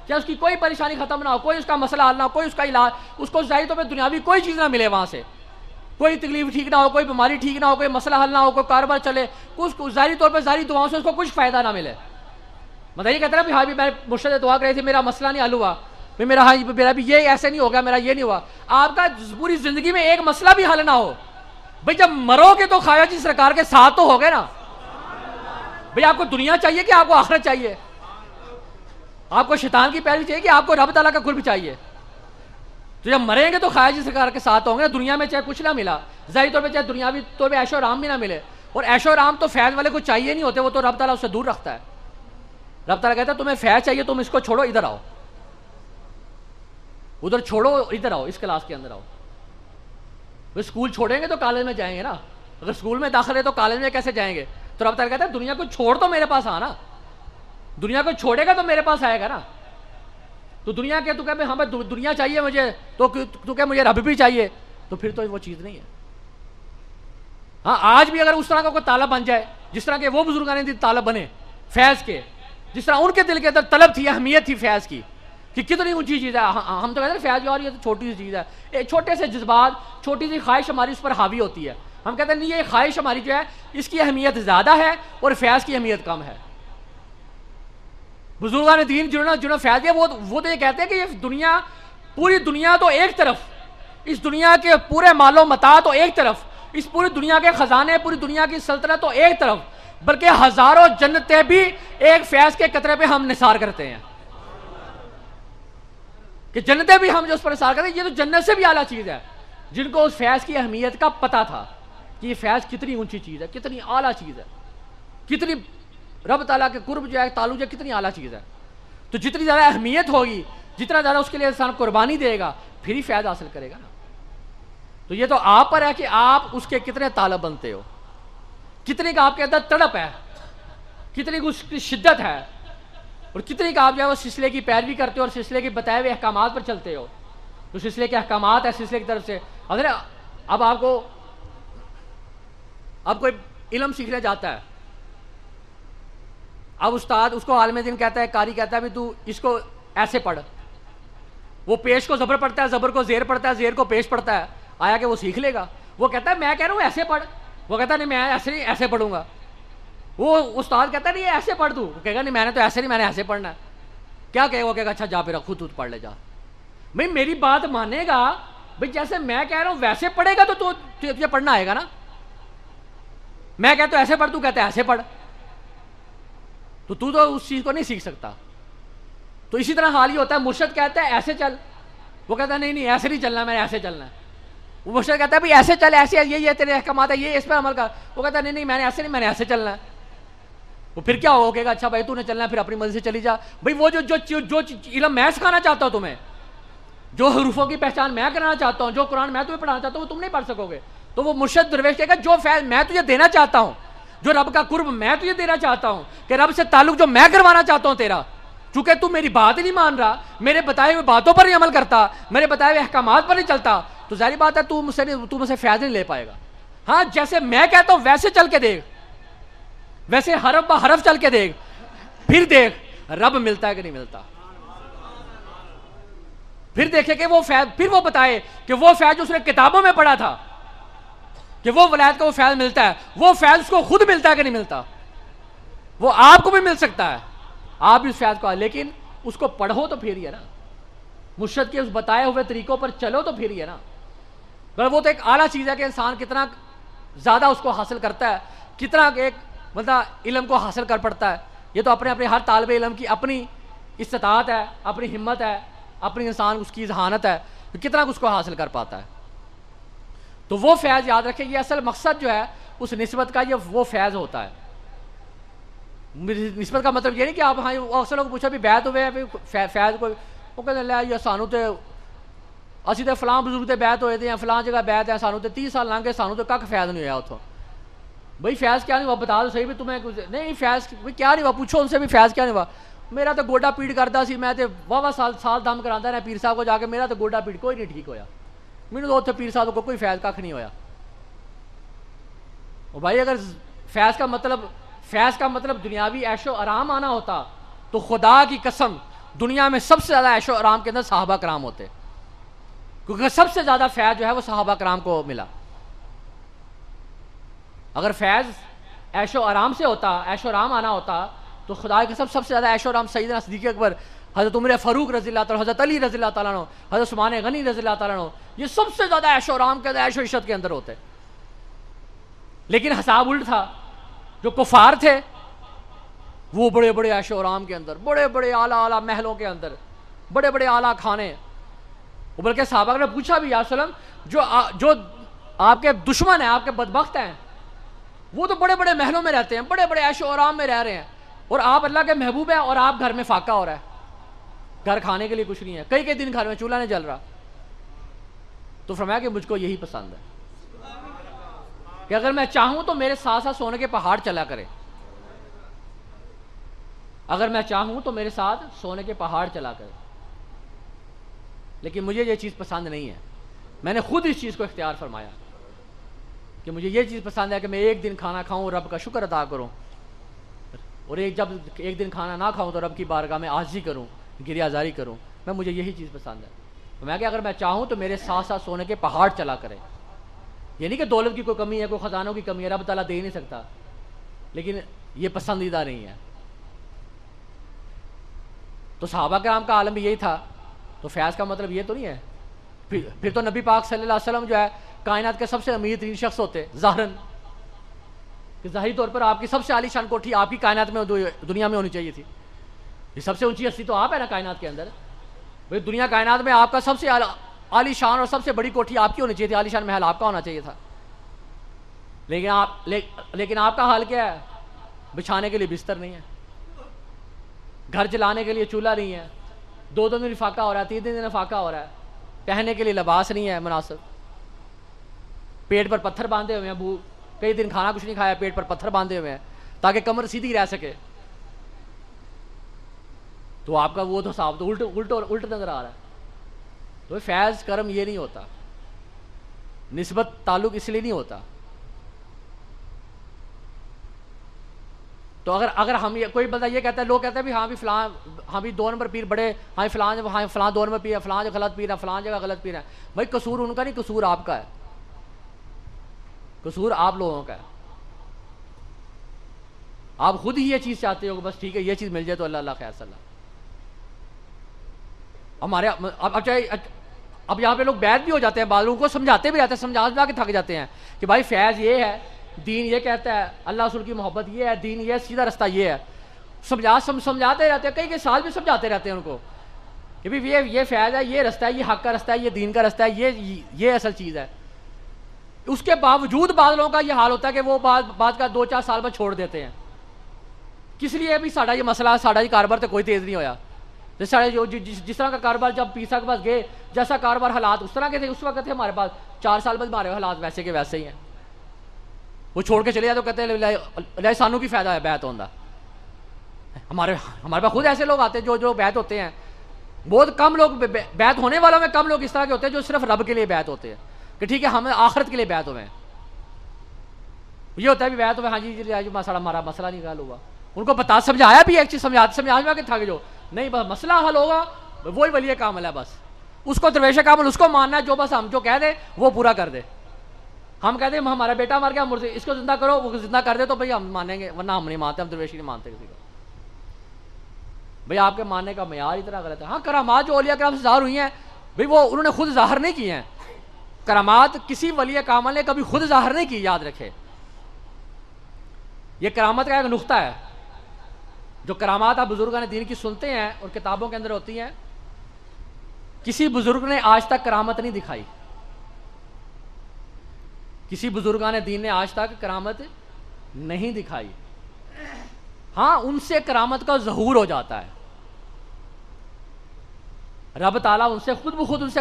کیا اس کی کوئی پریشانی ختم نہ ہو, کوئی اس کا مسئلہ حل نہ ہو, کوئی اس کا علاج, اس کو ظاہری طور پہ دنیاوی کوئی چیز نہ ملے وہاں سے, کوئی تکلیف ٹھیک نہ ہو, کوئی بیماری ٹھیک نہ ہو, کوئی مسئلہ حل نہ ہو, کوئی کاروبار چلے, کچھ ظاہری طور پہ ظاہری دعاؤں سے اس کو کچھ فائدہ نہ ملے. مطلب یہ کہتا ہے ہاں بھی میں مرشد سے دعا کر رہی تھی, میرا مسئلہ نہیں حل ہوا, میرا بھی یہ ایسے نہیں ہوگا, میرا یہ نہیں ہوا. آپ کا پوری زندگی میں ایک مسئلہ بھی حل نہ ہو, بھئی جب مرو گے تو خواجہ جی سرکار کے ساتھ تو ہو گئے نا. بھئی آپ کو دنیا چاہیے کہ آپ کو آخرت چاہیے؟ آپ کو شیطان کی پیروی چاہیے کہ آپ کو رب تعالیٰ کا قرب چاہیے؟ تو جب مریں گے تو خواجہ جی سرکار کے ساتھ ہوں گے. دنیا میں چاہے کچھ نہ ملا, ظاہری طور پہ چاہے دنیاوی طور پہ عیش و آرام بھی نہ ملے, اور عیش و آرام تو فیض والے کو چاہیے نہیں ہوتے, وہ تو رب تعالیٰ اس سے دور رکھتا ہے. رب تعالیٰ کہتا ہے تمہیں فیض چاہیے, تم اس کو چھوڑو, ادھر آؤ, ادھر چھوڑو, ادھر آؤ, اس کلاس کے اندر آؤ. اسکول چھوڑیں گے تو کالج میں جائیں گے نا, اگر اسکول میں داخل ہے تو کالج میں کیسے جائیں گے؟ تو رب تعالیٰ کہتا ہے دنیا کو چھوڑ تو میرے پاس آنا, دنیا کو چھوڑے گا تو میرے پاس آئے گا نا. تو دنیا کے تو کہ ہاں دنیا چاہیے مجھے, تو کہ مجھے رب بھی چاہیے, تو پھر تو وہ چیز نہیں ہے. ہاں آج بھی اگر اس طرح کا کوئی طالب بن جائے جس طرح کے وہ بزرگان دین طالب بنے فیض کے, جس طرح ان کے دل کے اندر طلب تھی, اہمیت تھی فیض کی کہ کتنی اونچی چیز ہے. ہم تو کہتے ہیں فیض یار یہ تو چھوٹی سی چیز ہے, ایک چھوٹے سے جذبات, چھوٹی سی خواہش ہماری اس پر حاوی ہوتی ہے. ہم کہتے ہیں نہیں, یہ خواہش ہماری جو ہے اس کی اہمیت زیادہ ہے اور فیض کی اہمیت کم ہے. بزرگان دین جنہوں نے فیض دیا وہ تو یہ کہتے ہیں کہ یہ دنیا, پوری دنیا تو ایک طرف, اس دنیا کے پورے مال و متاع تو ایک طرف, اس پوری دنیا کے خزانے, پوری دنیا کی سلطنت تو ایک طرف, بلکہ ہزاروں جنتیں بھی ایک فیض کے قطرے پہ ہم نثار کرتے ہیں. کہ جنتیں بھی ہم جو اس پر نثار کرتے ہیں, یہ تو جنت سے بھی اعلیٰ چیز ہے. جن کو اس فیض کی اہمیت کا پتہ تھا کہ یہ فیض کتنی اونچی چیز ہے, کتنی اعلیٰ چیز ہے, کتنی رب تعالیٰ کے قرب جو ہے تعلق ہے, کتنی اعلیٰ چیز ہے. تو جتنی زیادہ اہمیت ہوگی, جتنا زیادہ اس کے لیے انسان قربانی دے گا, پھر ہی فیض حاصل کرے گا نا. تو یہ تو آپ پر ہے کہ آپ اس کے کتنے طالب بنتے ہو, کتنی کا آپ کے اندر تڑپ ہے, کتنی کی اس کی شدت ہے, اور کتنی کا آپ جو ہے وہ سلسلے کی پیروی کرتے ہو اور سلسلے کے بتائے ہوئے احکامات پر چلتے ہو. جو سلسلے کے احکامات ہیں سلسلے کی طرف سے, اگر اب آپ کوئی علم سیکھنے جاتا ہے, اب استاد اس کو عالم دین کہتا ہے, قاری کہتا ہے بھی تو اس کو ایسے پڑھ, وہ پیش کو زبر پڑھتا ہے, زبر کو زیر پڑھتا ہے, زیر کو پیش پڑھتا ہے, آیا کہ وہ سیکھ لے گا. وہ کہتا ہے میں کہہ رہا ہوں ایسے پڑھ, وہ کہتا ہے نہیں میں ایسے نہیں, ایسے پڑھوں گا. وہ استاد کہتا ہے نہیں ایسے پڑھ, تو کہے گا نہیں میں نے تو ایسے نہیں, میں نے ایسے پڑھنا ہے. کیا کہے, وہ کہے گا اچھا جا پھر خود پڑھ لے جا. بھائی میری بات مانے گا, بھائی جیسے میں کہہ رہا ہوں ویسے پڑھے گا تو تجھے پڑھنا آئے گا نا. میں کہتا ہوں ایسے پڑھ, تو کہتا ہے ایسے پڑھ, تو اس چیز کو نہیں سیکھ سکتا. تو اسی طرح حال ہی ہوتا ہے, مرشد کہتا ہے ایسے چل, وہ کہتا ہے نہیں ایسے نہیں چلنا, میں نے ایسے چلنا ہے. وہ مرشد کہتا ہے بھائی ایسے چل, ایسے یہ تیرے احکامات ہے, یہ اس پر عمل کر. وہ کہتا ہے نہیں میں نے ایسے نہیں, میں نے ایسے چلنا ہے. وہ پھر کیا ہو گا, اچھا بھائی تو نے چلنا ہے پھر اپنی مرضی سے چلی جا. بھائی وہ جو علم میں سکھانا چاہتا ہوں تمہیں, جو حروفوں کی پہچان میں کرانا چاہتا ہوں, جو قرآن میں تمہیں پڑھانا چاہتا ہوں, وہ تم نہیں پڑھ سکو گے. تو وہ مرشد درویش کہے گا جو فیض میں تجھے دینا چاہتا ہوں, جو رب کا قرب میں تجھے دینا چاہتا ہوں, کہ رب سے تعلق جو میں کروانا چاہتا ہوں تیرا, چونکہ تو میری بات ہی نہیں مان رہا, میرے بتائے ہوئے باتوں پر نہیں عمل کرتا, میرے بتائے ہوئے احکامات پر نہیں چلتا, تو ظاہری بات ہے تو مجھ سے فیض نہیں لے پائے گا. ہاں جیسے میں کہتا ہوں ویسے چل کے دیکھ, ویسے حرف بہ حرف چل کے دیکھ, پھر دیکھ رب ملتا ہے کہ نہیں ملتا. پھر دیکھے کہ وہ فیض, پھر وہ بتائے کہ وہ فیض جو اس نے کتابوں میں پڑھا تھا کہ وہ ولایت کا وہ فیض ملتا ہے, وہ فیض اس کو خود ملتا ہے کہ نہیں ملتا. وہ آپ کو بھی مل سکتا ہے, آپ بھی اس فیض کو, لیکن اس کو پڑھو تو پھر ہی ہے نا, مرشد کے اس بتائے ہوئے طریقوں پر چلو تو پھر ہی ہے نا. وہ تو ایک اعلیٰ چیز ہے کہ انسان کتنا زیادہ اس کو حاصل کرتا ہے, کتنا ایک مطلب علم کو حاصل کر پڑتا ہے. یہ تو اپنے ہر طالب علم کی اپنی استطاعت ہے, اپنی ہمت ہے, اپنی انسان اس کی ذہانت ہے, کتنا اس کو حاصل کر پاتا ہے. تو وہ فیض یاد رکھیں, یہ اصل مقصد جو ہے اس نسبت کا, یہ وہ فیض ہوتا ہے. نسبت کا مطلب یہ نہیں کہ آپ ہاں اکثر لوگ پوچھا بھی بیعت ہوئے ہیں فیض کو, وہ کہتے ہیں لے یہ سانو تے اسی تے فلاں بزرگ تے بیعت ہوئے تھے, فلاں جگہ بیعت ہے, سانو تے 30 سال لنگ گئے, سانو تے کک فیض نہیں ہوا اتوں. بھائی فیض کیا نہیں ہوا, بتا دو صحیح بھی تمہیں کچھ نہیں. فیض کیا نہیں ہوا, پوچھو ان سے بھی فیض کیا نہیں ہوا. میرا تو گوڈا پیڑ کرتا سی, میں تے واہ سال دم کراتا رہا پیر صاحب کو جا کے, میرا تو گوڈا پیڑ کوئی نہیں ٹھیک ہویا, مینوں تو اتنے پیر صاحب کو کوئی فیض کھ نہیں ہویا. بھائی اگر فیض کا مطلب دنیاوی عیش و آرام آنا ہوتا تو خدا کی قسم دنیا میں سب سے زیادہ عیش و آرام کے اندر صحابہ کرام ہوتے، کیونکہ سب سے زیادہ فیض جو ہے وہ صحابہ کرام کو ملا. اگر فیض عیش و آرام سے ہوتا، عیش و آرام آنا ہوتا، تو خدا کی قسم سب سے زیادہ عیش و آرام سیدنا صدیق اکبر، حضرت عمر فاروق رضی اللہ تعالیٰ، حضرت علی رضی اللہ تعالیٰ عنہ، حضرت عثمان غنی رضی اللہ تعالیٰ عنہ، یہ سب سے زیادہ عیش و آرام کے اندر، عیش و عشرت کے اندر ہوتے. لیکن حساب الٹ تھا، جو کفار تھے وہ بڑے بڑے عیش و آرام کے اندر، بڑے بڑے اعلیٰ اعلیٰ محلوں کے اندر، بڑے بڑے اعلیٰ کھانے. بلکہ صحابہ نے پوچھا بھی، یا وسلم جو آپ کے دشمن ہیں، آپ کے بدبخت ہیں، وہ تو بڑے بڑے محلوں میں رہتے ہیں، بڑے بڑے عیش و آرام میں رہ رہے ہیں، اور آپ اللہ کے محبوب ہیں، اور آپ گھر میں فاقہ ہو رہا ہے، گھر کھانے کے لیے کچھ نہیں ہے، کئی کئی دن گھر میں چولہا نہیں جل رہا. تو فرمایا کہ مجھ کو یہی پسند ہے کہ اگر میں چاہوں تو میرے ساتھ ساتھ سونے کے پہاڑ چلا کرے، اگر میں چاہوں تو میرے ساتھ سونے کے پہاڑ چلا کرے. لیکن مجھے یہ چیز پسند نہیں ہے. میں نے خود اس چیز کو اختیار فرمایا کہ مجھے یہ چیز پسند ہے کہ میں ایک دن کھانا کھاؤں، رب کا شکر ادا کروں، اور جب ایک دن کھانا نہ کھاؤں تو رب کی بارگاہ میں عاجزی کروں، گریہ آزاری کروں. مجھے یہی چیز پسند ہے. میں کہ اگر میں چاہوں تو میرے ساتھ ساتھ سونے کے پہاڑ چلا کرے. یہ نہیں کہ دولت کی کوئی کمی ہے، کوئی خزانوں کی کمی ہے، رب تعالیٰ دے نہیں سکتا، لیکن یہ پسندیدہ نہیں ہے. تو صحابہ کرام کا عالم بھی یہی تھا. تو فیض کا مطلب یہ تو نہیں ہے پھر تو نبی پاک صلی اللہ علیہ وسلم جو ہے کائنات کے سب سے امیر ترین شخص ہوتے ظاہراً، کہ ظاہری طور پر آپ کی سب سے عالی شان کوٹھی آپ کی کائنات میں دنیا میں ہونی چاہیے تھی. یہ سب سے اونچی ہستی تو آپ ہے نا کائنات کے اندر. بھئی دنیا کائنات میں آپ کا سب سے عالی شان اور سب سے بڑی کوٹھی آپ کی ہونی چاہیے تھی، عالی شان محل آپ کا ہونا چاہیے تھا. لیکن آپ کا حال کیا ہے؟ بچھانے کے لیے بستر نہیں ہے، گھر چلانے کے لیے چولہا نہیں ہے، 2 دن فاقہ ہو رہا ہے، 3 دن فاقہ ہو رہا ہے، پہننے کے لیے لباس نہیں ہے مناسب، پیٹ پر پتھر باندھے ہوئے ہیں، کئی دن کھانا کچھ نہیں کھایا، پیٹ پر پتھر باندھے ہوئے ہیں تاکہ کمر سیدھی رہ سکے. تو آپ کا وہ تو صاحب تو الٹ نظر آ رہا ہے. تو فیض کرم یہ نہیں ہوتا، نسبت تعلق اس لیے نہیں ہوتا. تو اگر ہم کوئی بندہ یہ کہتا ہے، لوگ کہتے ہیں بھی ہاں بھی فلاں، ہاں بھی 2 نمبر پیر بڑے، ہاں فلاں 2 نمبر پیر ہے، فلاں جگہ غلط پیر ہے، فلاں جگہ غلط پیر ہے. بھائی قصور ان کا نہیں، قصور آپ کا ہے، قصور آپ لوگوں کا ہے. آپ خود ہی یہ چیز چاہتے ہو کہ بس ٹھیک ہے یہ چیز مل جائے تو اللہ خیر صلی اللہ. ہمارے اب یہاں پہ لوگ بیعت بھی ہو جاتے ہیں، بعض لوگوں کو سمجھاتے بھی رہتے ہیں، سمجھا کے تھک جاتے ہیں کہ بھائی فیض یہ ہے، دین یہ کہتا ہے، اللہ رسول کی محبت یہ ہے، دین یہ سیدھا رستہ یہ ہے. سمجھاتے رہتے ہیں، کئی سال بھی سمجھاتے رہتے ہیں ان کو کہ بھائی یہ فیض ہے، یہ رستہ ہے، یہ حق کا رستہ ہے، یہ دین کا رستہ ہے، یہ اصل چیز ہے. اس کے باوجود بعض لوگوں کا یہ حال ہوتا ہے کہ وہ بعد کا 2-4 سال میں چھوڑ دیتے ہیں. کس لیے بھی ساڑھا یہ مسئلہ، ساڑھا یہ کاروبار تو کوئی تیز نہیں ہویا. جس طرح کا کاروبار جب پیسا کے پاس گئے، جیسا کاروبار حالات اس طرح کے تھے، اس وقت تھے ہمارے پاس 4 سال بعد ہمارے حالات ویسے کے ویسے ہی ہیں. وہ چھوڑ کے چلے جائے تو کہتے ہیں سانو کی فائدہ ہے بیعت ہوتا. ہمارے پاس خود ایسے لوگ آتے ہیں جو بیعت ہوتے ہیں. بہت کم لوگ بیعت ہونے والوں میں کم لوگ اس طرح کے ہوتے ہیں جو صرف رب کے لیے بیعت ہوتے ہیں کہ ٹھیک ہے ہمیں آخرت کے لیے بیعت ہوئے ہیں. یہ ہوتا ہے بھی بیعت ہوئے، ہاں جی ہمارا مسئلہ نہیں حل ہوا. ان کو بتا سمجھایا بھی ایک چیز، سمجھا کے تھا کہ جو نہیں بس مسئلہ حل ہوگا وہی ولی کامل ہے، بس اس کو درویش کامل اس کو ماننا ہے جو بس ہم جو کہہ دیں وہ پورا کر دے. ہم کہتے ہیں ہمارا بیٹا مر گیا، اس کو زندہ کرو، وہ زندہ کر دے تو بھائی ہم مانیں گے، ورنہ ہم نہیں مانتے، ہم درویشی نہیں مانتے کسی کو. بھائی آپ کے ماننے کا معیار اتنا غلط ہے. ہاں کرامات جو اولیاء کرام سے ظاہر ہوئی ہیں بھائی وہ انہوں نے خود ظاہر نہیں کی ہیں. کرامات کسی ولی کامل نے کبھی خود ظاہر نہیں کی، یاد رکھے. یہ کرامت کا ایک نقطہ ہے. جو کرامات آپ بزرگان دین کی سنتے ہیں اور کتابوں کے اندر ہوتی ہیں، کسی بزرگ نے آج تک کرامت نہیں دکھائی، کسی بزرگان دین نے آج تک کرامت نہیں دکھائی. ہاں ان سے کرامت کا ظہور ہو جاتا ہے، رب تعالیٰ ان سے خود بخود ان سے